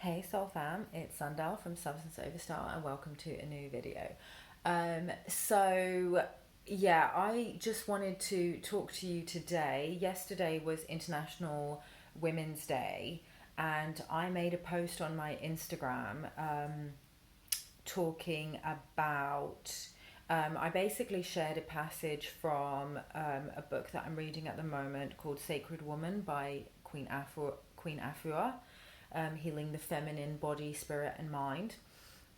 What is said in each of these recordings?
Hey Soul Fam, it's Sundal from Substance Overstar and welcome to a new video. I just wanted to talk to you today. Yesterday was International Women's Day and I made a post on my Instagram talking about I basically shared a passage from a book that I'm reading at the moment called Sacred Woman by Queen Afua, Healing the Feminine Body, Spirit, and Mind.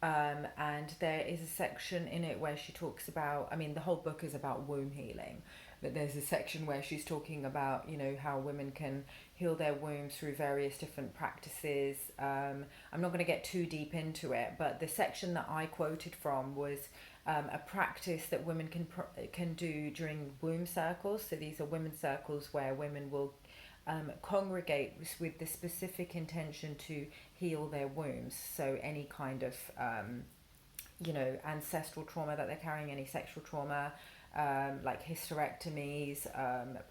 And there is a section in it where she talks about, I mean, the whole book is about womb healing, but there's a section where she's talking about, how women can heal their wombs through various different practices. I'm not going to get too deep into it, but the section that I quoted from was a practice that women can do during womb circles. So these are women's circles where women will congregate with the specific intention to heal their wombs. So any kind of ancestral trauma that they're carrying, any sexual trauma, like hysterectomies,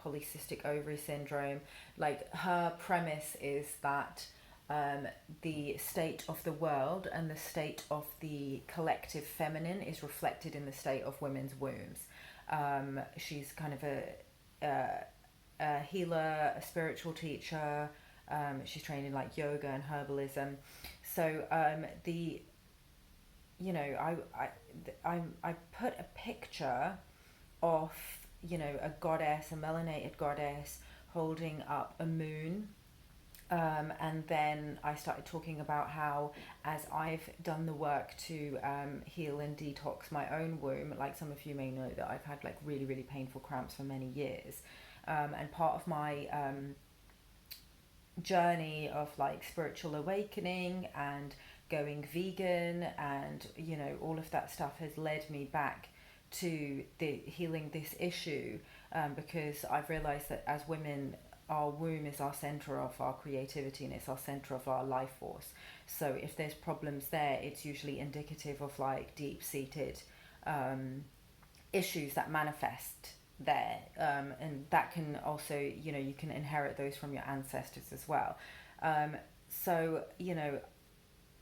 polycystic ovary syndrome. Like, her premise is that the state of the world and the state of the collective feminine is reflected in the state of women's wombs. She's kind of a healer, a spiritual teacher. She's trained in like yoga and herbalism. So the you know I put a picture of a goddess, a melanated goddess holding up a moon. And then I started talking about how, as I've done the work to heal and detox my own womb, like some of you may know that I've had like really, really painful cramps for many years. And part of my journey of like spiritual awakening and going vegan and all of that stuff has led me back to the healing this issue, because I've realized that as women, our womb is our center of our creativity and it's our center of our life force. So if there's problems there, it's usually indicative of like deep-seated issues that manifest there, and that can also, you can inherit those from your ancestors as well. So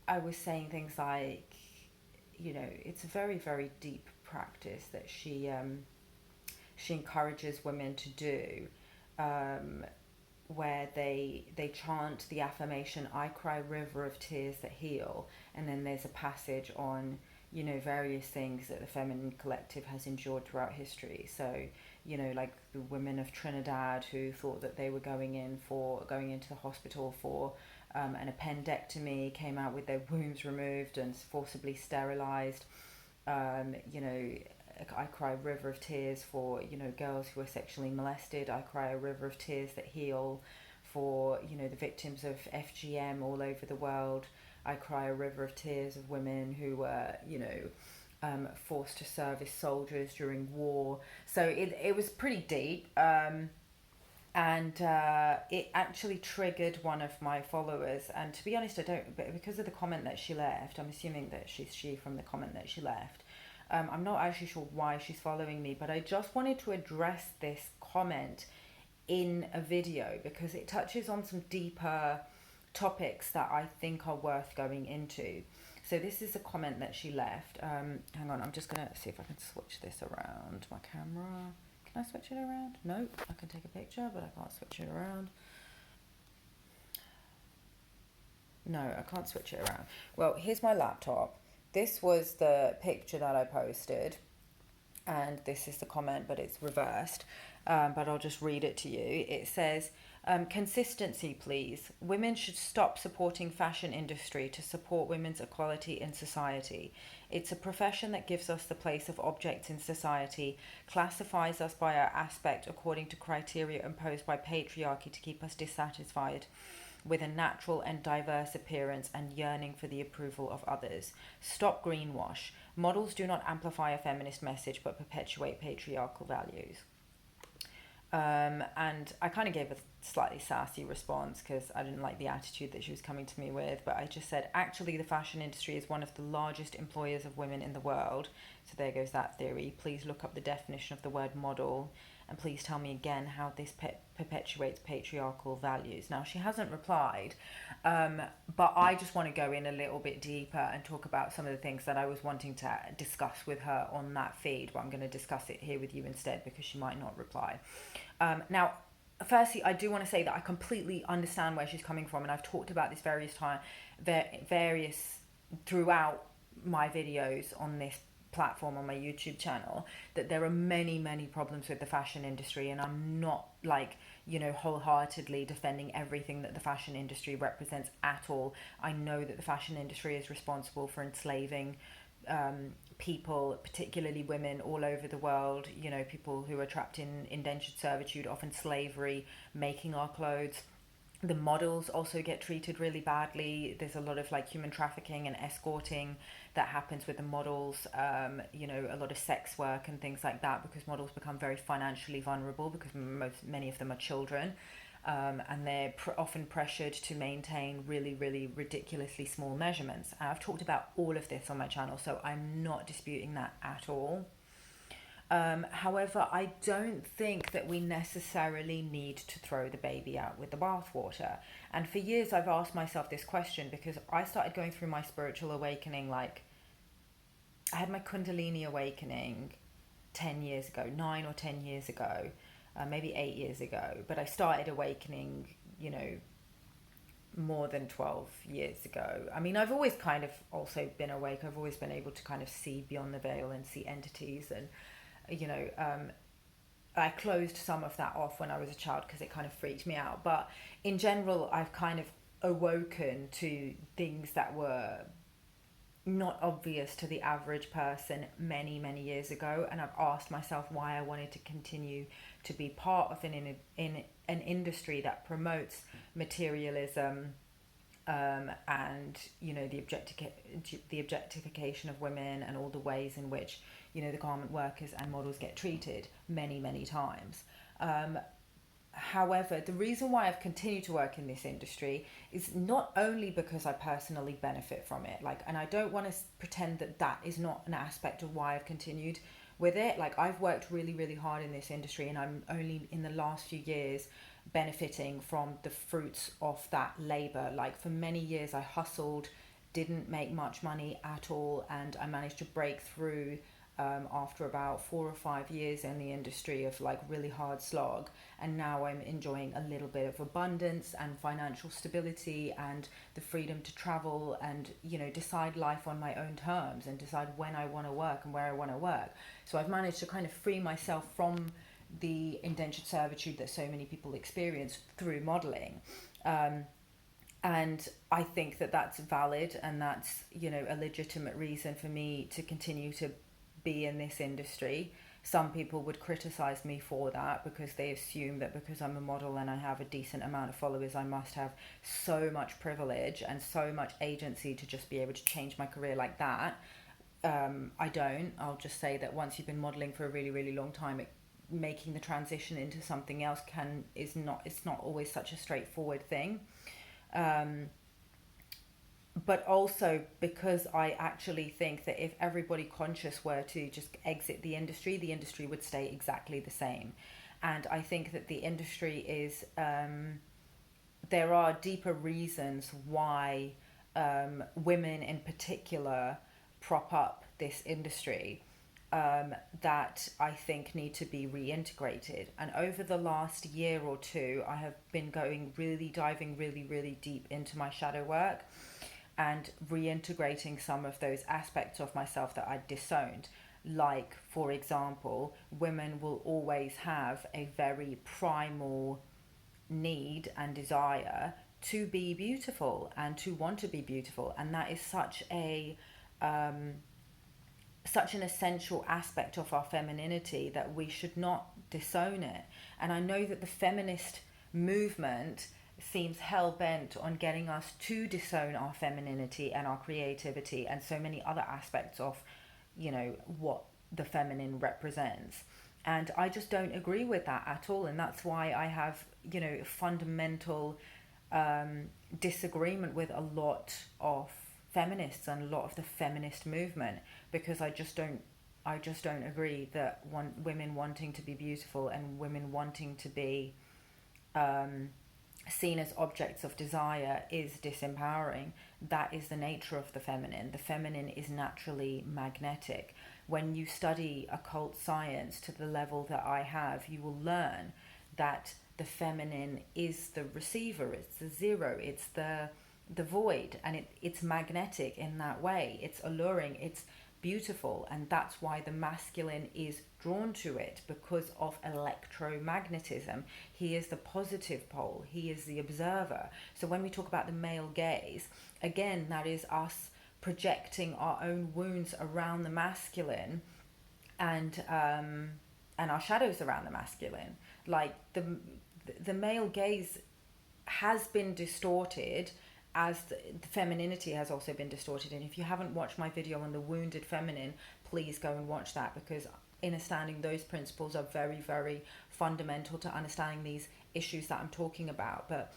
I was saying things like, it's a very, very deep practice that she encourages women to do, where they chant the affirmation, "I cry river of tears that heal," and then there's a passage on various things that the feminine collective has endured throughout history. So like the women of Trinidad who thought that they were going into the hospital for an appendectomy, came out with their wombs removed and forcibly sterilized. I cry a river of tears for girls who are sexually molested. I cry a river of tears that heal for the victims of FGM all over the world. I cry a river of tears of women who were forced to serve as soldiers during war. So it was pretty deep, and it actually triggered one of my followers. And to be honest, I don't, but because of the comment that she left, I'm assuming that she's she from the comment that she left. I'm not actually sure why she's following me, but I just wanted to address this comment in a video because it touches on some deeper topics that I think are worth going into. So this is a comment that she left. Hang on, I'm just gonna see if I can switch this around my camera. Can I switch it around? No, I can take a picture, but I can't switch it around. No, I can't switch it around. Well, here's my laptop. This was the picture that I posted, and this is the comment, but it's reversed. But I'll just read it to you. It says, consistency, please. Women should stop supporting fashion industry to support women's equality in society. It's a profession that gives us the place of objects in society, classifies us by our aspect according to criteria imposed by patriarchy to keep us dissatisfied with a natural and diverse appearance and yearning for the approval of others. Stop greenwash. Models do not amplify a feminist message but perpetuate patriarchal values. And I kind of gave a slightly sassy response because I didn't like the attitude that she was coming to me with, but I just said, actually, the fashion industry is one of the largest employers of women in the world. So there goes that theory. Please look up the definition of the word model and please tell me again how this perpetuates patriarchal values. Now, she hasn't replied, but I just want to go in a little bit deeper and talk about some of the things that I was wanting to discuss with her on that feed, but I'm going to discuss it here with you instead because she might not reply. Now, firstly, I do want to say that I completely understand where she's coming from, and I've talked about this various throughout my videos on this platform, on my YouTube channel, that there are many problems with the fashion industry, and I'm not like, you know, wholeheartedly defending everything that the fashion industry represents at all. I know that the fashion industry is responsible for enslaving people, particularly women, all over the world. You know, people who are trapped in indentured servitude, often slavery, making our clothes. The models also get treated really badly. There's a lot of like human trafficking and escorting that happens with the models, you know, a lot of sex work and things like that, because models become very financially vulnerable because many of them are children. And they're often pressured to maintain really ridiculously small measurements. And I've talked about all of this on my channel, so I'm not disputing that at all. However, I don't think that we necessarily need to throw the baby out with the bathwater. And for years, I've asked myself this question because I started going through my spiritual awakening. Like, I had my Kundalini awakening 10 years ago, 9 or 10 years ago, maybe 8 years ago. But I started awakening, you know, more than 12 years ago. I mean, I've always kind of also been awake. I've always been able to kind of see beyond the veil and see entities, and you know, I closed some of that off when I was a child because it kind of freaked me out. But in general, I've kind of awoken to things that were not obvious to the average person many years ago, and I've asked myself why I wanted to continue to be part of in an industry that promotes materialism, and you know, the objectification of women, and all the ways in which, you know, the garment workers and models get treated many times. However, the reason why I've continued to work in this industry is not only because I personally benefit from it, like, and I don't want to pretend that that is not an aspect of why I've continued with it. Like, I've worked really hard in this industry, and I'm only in the last few years benefiting from the fruits of that labor. Like, for many years I hustled, didn't make much money at all, and I managed to break through after about 4 or 5 years in the industry of like really hard slog, and now I'm enjoying a little bit of abundance and financial stability and the freedom to travel and, you know, decide life on my own terms and decide when I want to work and where I want to work. So I've managed to kind of free myself from the indentured servitude that so many people experience through modeling. And I think that that's valid, and that's, you know, a legitimate reason for me to continue to be in this industry. Some people would criticize me for that because they assume that because I'm a model and I have a decent amount of followers, I must have so much privilege and so much agency to just be able to change my career like that. I don't. I'll just say that once you've been modeling for a really long time, making the transition into something else it's not always such a straightforward thing. But also because I actually think that if everybody conscious were to just exit the industry would stay exactly the same. And I think that the industry is, there are deeper reasons why women in particular prop up this industry, that I think need to be reintegrated. And over the last year or two, I have been diving really deep into my shadow work and reintegrating some of those aspects of myself that I disowned. Like, for example, women will always have a very primal need and desire to be beautiful and to want to be beautiful, and that is such an essential aspect of our femininity that we should not disown it. And I know that the feminist movement seems hell-bent on getting us to disown our femininity and our creativity and so many other aspects of, you know, what the feminine represents. And I just don't agree with that at all. And that's why I have, you know, fundamental disagreement with a lot of feminists and a lot of the feminist movement, because I just don't I just don't agree that women wanting to be beautiful and women wanting to be um, seen as objects of desire is disempowering. That is the nature of the feminine. The feminine is naturally magnetic. When you study occult science to the level that I have, you will learn that the feminine is the receiver, it's the zero, it's the void, and it's magnetic in that way. It's alluring, it's beautiful, and that's why the masculine is drawn to it, because of electromagnetism. He is the positive pole, he is the observer. So when we talk about the male gaze, again, that is us projecting our own wounds around the masculine, and our shadows around the masculine. Like the male gaze has been distorted, as the femininity has also been distorted. And if you haven't watched my video on the wounded feminine, please go and watch that, because understanding those principles are very, very fundamental to understanding these issues that I'm talking about. But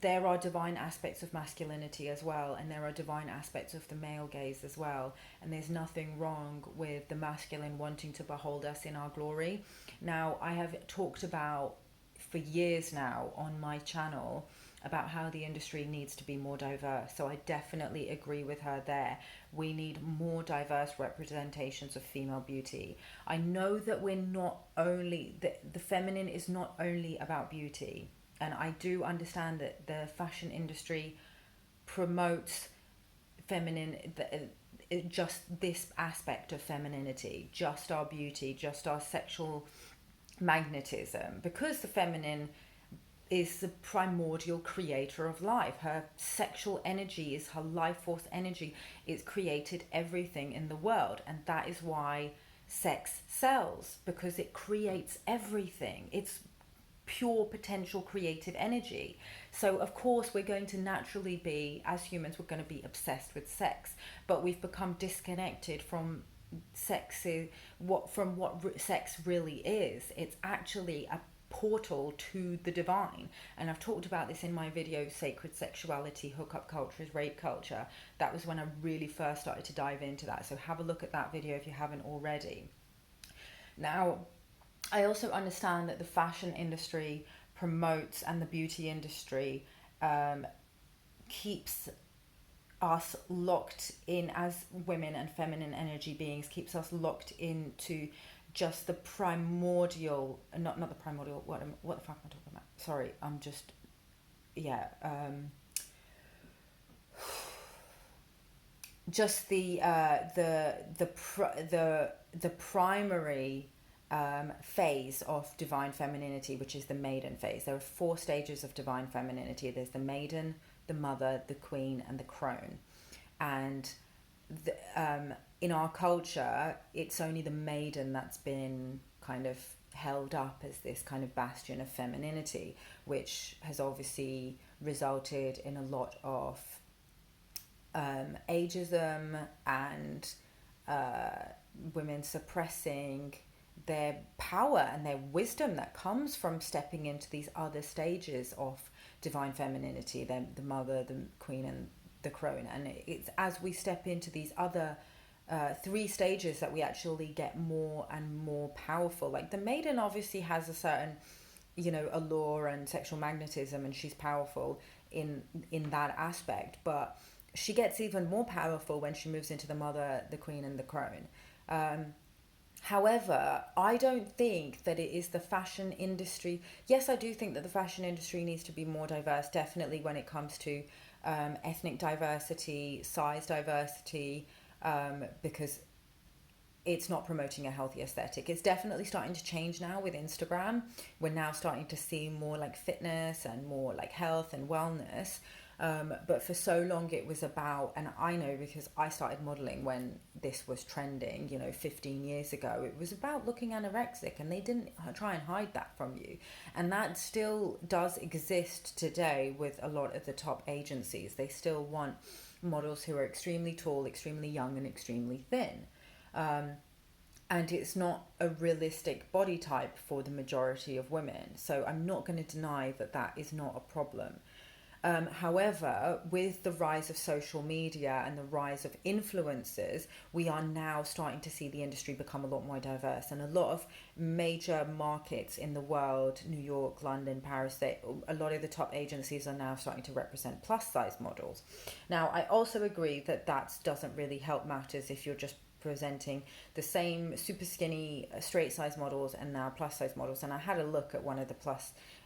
there are divine aspects of masculinity as well, and there are divine aspects of the male gaze as well, and there's nothing wrong with the masculine wanting to behold us in our glory. Now, I have talked about for years now on my channel about how the industry needs to be more diverse, so I definitely agree with her there. We need more diverse representations of female beauty. I know that we're not only the feminine is not only about beauty, and I do understand that the fashion industry promotes feminine, just this aspect of femininity, just our beauty, just our sexual magnetism, because the feminine is the primordial creator of life. Her sexual energy is her life force energy. It's created everything in the world, and that is why sex sells, because it creates everything. It's pure potential creative energy. So of course we're going to naturally be, as humans, we're going to be obsessed with sex, but we've become disconnected from sex sex really is. It's actually a portal to the divine, and I've talked about this in my video, Sacred Sexuality, Hookup Culture is Rape Culture. That was when I really first started to dive into that, so have a look at that video if you haven't already. Now, I also understand that the fashion industry promotes, and the beauty industry keeps us locked in as women and feminine energy beings, keeps us locked into just the primordial, not the primordial, what the fuck am I talking about? Sorry, I'm just, yeah, just the primary phase of divine femininity, which is the maiden phase. There are 4 stages of divine femininity. There's the maiden, the mother, the queen, and the crone. And in our culture, it's only the maiden that's been kind of held up as this kind of bastion of femininity, which has obviously resulted in a lot of ageism and women suppressing their power and their wisdom that comes from stepping into these other stages of divine femininity, the mother, the queen, and the crone. And it's as we step into these other 3 stages that we actually get more and more powerful. Like the maiden obviously has a certain, allure and sexual magnetism, and she's powerful in that aspect, but she gets even more powerful when she moves into the mother, the queen, and the crone. However, I don't think that it is the fashion industry. Yes, I do think that the fashion industry needs to be more diverse, definitely when it comes to ethnic diversity, size diversity, because it's not promoting a healthy aesthetic. It's definitely starting to change now with Instagram. We're now starting to see more like fitness and more like health and wellness. But for so long it was about, and I know because I started modeling when this was trending, 15 years ago, it was about looking anorexic, and they didn't try and hide that from you. And that still does exist today with a lot of the top agencies. They still want models who are extremely tall, extremely young, and extremely thin. And it's not a realistic body type for the majority of women. So I'm not going to deny that that is not a problem. However, with the rise of social media and the rise of influencers, we are now starting to see the industry become a lot more diverse. And a lot of major markets in the world, New York, London, Paris, a lot of the top agencies are now starting to represent plus size models. Now, I also agree that that doesn't really help matters if you're just presenting the same super skinny straight size models and now plus size models. And I had a look at one of the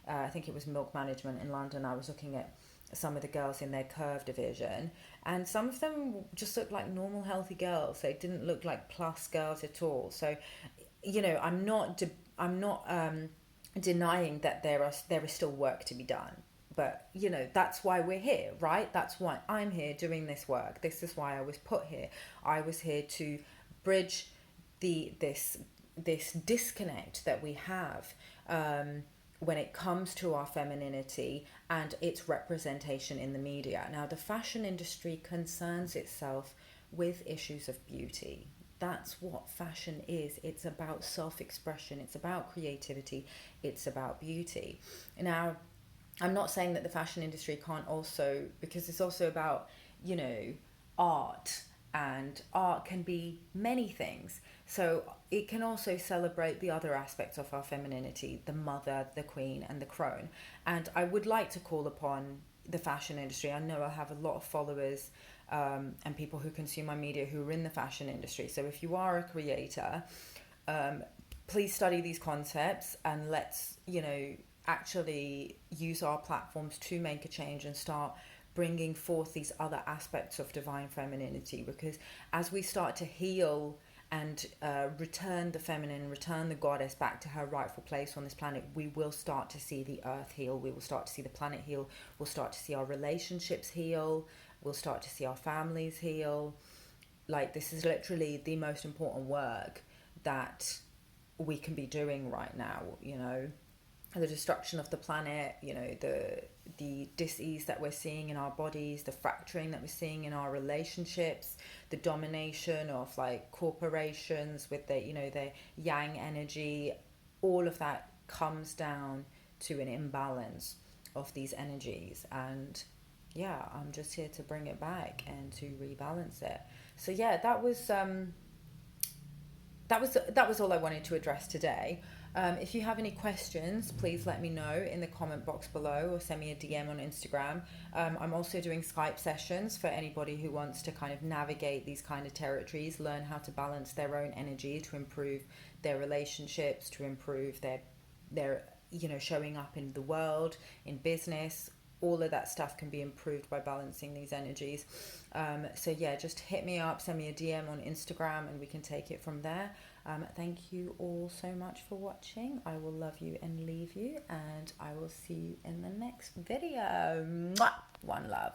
I think it was Milk Management in London. I was looking at some of the girls in their curve division, and some of them just looked like normal healthy girls. They didn't look like plus girls at all. So, I'm not denying that there is still work to be done. But that's why we're here, right? That's why I'm here doing this work. This is why I was put here. I was here to bridge this disconnect that we have, when it comes to our femininity and its representation in the media. Now, the fashion industry concerns itself with issues of beauty. That's what fashion is. It's about self-expression. It's about creativity. It's about beauty. Now, I'm not saying that the fashion industry can't also, because it's also about, art, and art can be many things. So it can also celebrate the other aspects of our femininity, the mother, the queen, and the crone. And I would like to call upon the fashion industry. I know I have a lot of followers, and people who consume my media who are in the fashion industry. So if you are a creator, please study these concepts, and let's, actually use our platforms to make a change and start bringing forth these other aspects of divine femininity. Because as we start to heal and return the feminine, return the goddess back to her rightful place on this planet, we will start to see the earth heal. We will start to see the planet heal. We'll start to see our relationships heal. We'll start to see our families heal. Like, this is literally the most important work that we can be doing right now. The destruction of the planet, the dis-ease that we're seeing in our bodies, the fracturing that we're seeing in our relationships, the domination of like corporations with their yang energy. All of that comes down to an imbalance of these energies. And yeah, I'm just here to bring it back and to rebalance it. So yeah, that was all I wanted to address today. If you have any questions, please let me know in the comment box below, or send me a DM on Instagram. I'm also doing Skype sessions for anybody who wants to kind of navigate these kind of territories, learn how to balance their own energy to improve their relationships, to improve their showing up in the world, in business. All of that stuff can be improved by balancing these energies. So yeah, just hit me up, send me a DM on Instagram, and we can take it from there. Thank you all so much for watching. I will love you and leave you, and I will see you in the next video. Mwah! One love.